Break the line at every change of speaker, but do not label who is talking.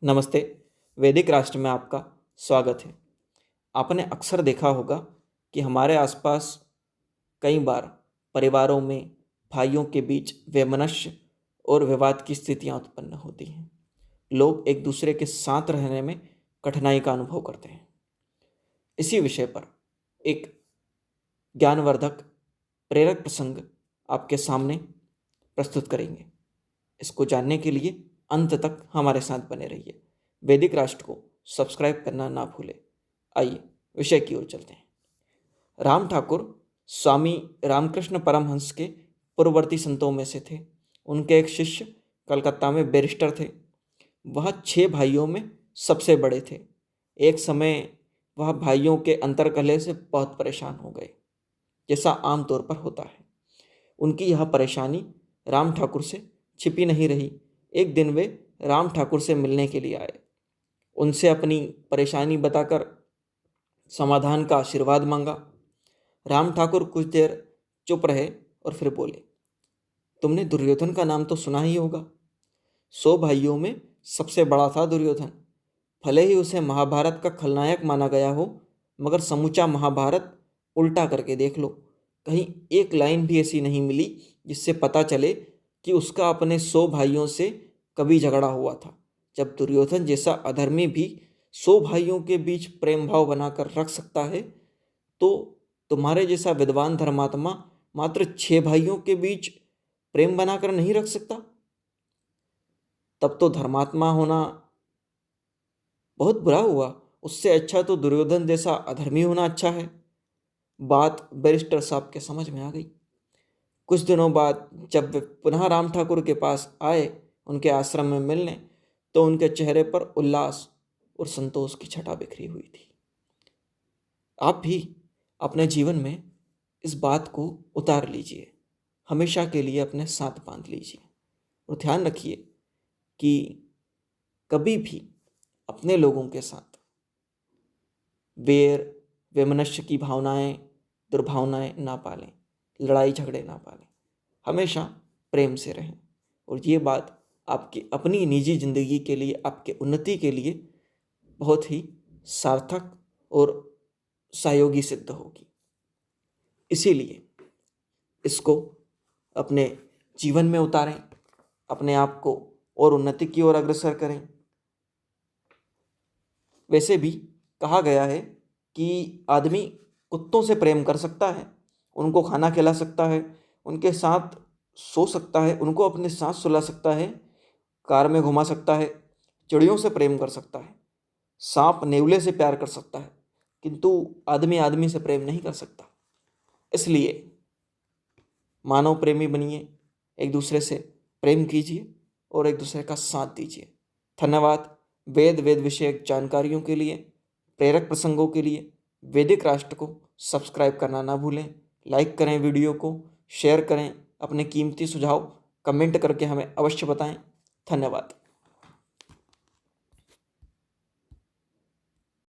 नमस्ते। वैदिक राष्ट्र में आपका स्वागत है। आपने अक्सर देखा होगा कि हमारे आसपास कई बार परिवारों में भाइयों के बीच वैमनस्य और विवाद की स्थितियां उत्पन्न होती हैं। लोग एक दूसरे के साथ रहने में कठिनाई का अनुभव करते हैं। इसी विषय पर एक ज्ञानवर्धक प्रेरक प्रसंग आपके सामने प्रस्तुत करेंगे। इसको जानने के लिए अंत तक हमारे साथ बने रहिए। वैदिक राष्ट्र को सब्सक्राइब करना ना भूलें। आइए विषय की ओर चलते हैं। राम ठाकुर स्वामी रामकृष्ण परमहंस के पूर्ववर्ती संतों में से थे। उनके एक शिष्य कलकत्ता में बैरिस्टर थे। वह 6 भाइयों में सबसे बड़े थे। एक समय वह भाइयों के अंतर्कलह से बहुत परेशान हो गए, जैसा आमतौर पर होता है। उनकी यह परेशानी राम ठाकुर से छिपी नहीं रही। एक दिन वे राम ठाकुर से मिलने के लिए आए। उनसे अपनी परेशानी बताकर समाधान का आशीर्वाद मांगा। राम ठाकुर कुछ देर चुप रहे और फिर बोले, तुमने दुर्योधन का नाम तो सुना ही होगा। 100 भाइयों में सबसे बड़ा था दुर्योधन। भले ही उसे महाभारत का खलनायक माना गया हो, मगर समूचा महाभारत उल्टा करके देख लो, कहीं एक लाइन भी ऐसी नहीं मिली जिससे पता चले कि उसका अपने 100 भाइयों से कभी झगड़ा हुआ था। जब दुर्योधन जैसा अधर्मी भी 100 भाइयों के बीच प्रेम भाव बनाकर रख सकता है, तो तुम्हारे जैसा विद्वान धर्मात्मा मात्र 6 भाइयों के बीच प्रेम बनाकर नहीं रख सकता। तब तो धर्मात्मा होना बहुत बुरा हुआ। उससे अच्छा तो दुर्योधन जैसा अधर्मी होना अच्छा है। बात बैरिस्टर साहब के समझ में आ गई। कुछ दिनों बाद जब वे पुनः राम ठाकुर के पास आए उनके आश्रम में मिलने, तो उनके चेहरे पर उल्लास और संतोष की छटा बिखरी हुई थी। आप भी अपने जीवन में इस बात को उतार लीजिए, हमेशा के लिए अपने साथ बांध लीजिए और ध्यान रखिए कि कभी भी अपने लोगों के साथ वैर वैमनस्य की भावनाएं, दुर्भावनाएं ना पालें, लड़ाई झगड़े ना पालें। हमेशा प्रेम से रहें और ये बात आपकी अपनी निजी जिंदगी के लिए, आपके उन्नति के लिए बहुत ही सार्थक और सहयोगी सिद्ध होगी। इसीलिए इसको अपने जीवन में उतारें, अपने आप को और उन्नति की ओर अग्रसर करें। वैसे भी कहा गया है कि आदमी कुत्तों से प्रेम कर सकता है, उनको खाना खिला सकता है, उनके साथ सो सकता है, उनको अपने साथ सुला सकता है, कार में घुमा सकता है, चिड़ियों से प्रेम कर सकता है, सांप नेवले से प्यार कर सकता है, किंतु आदमी आदमी से प्रेम नहीं कर सकता। इसलिए मानव प्रेमी बनिए, एक दूसरे से प्रेम कीजिए और एक दूसरे का साथ दीजिए। धन्यवाद। वेद विषयक जानकारियों के लिए, प्रेरक प्रसंगों के लिए वैदिक राष्ट्र को सब्सक्राइब करना ना भूलें। लाइक करें, वीडियो को शेयर करें, अपने कीमती सुझाव कमेंट करके हमें अवश्य बताएं। धन्यवाद।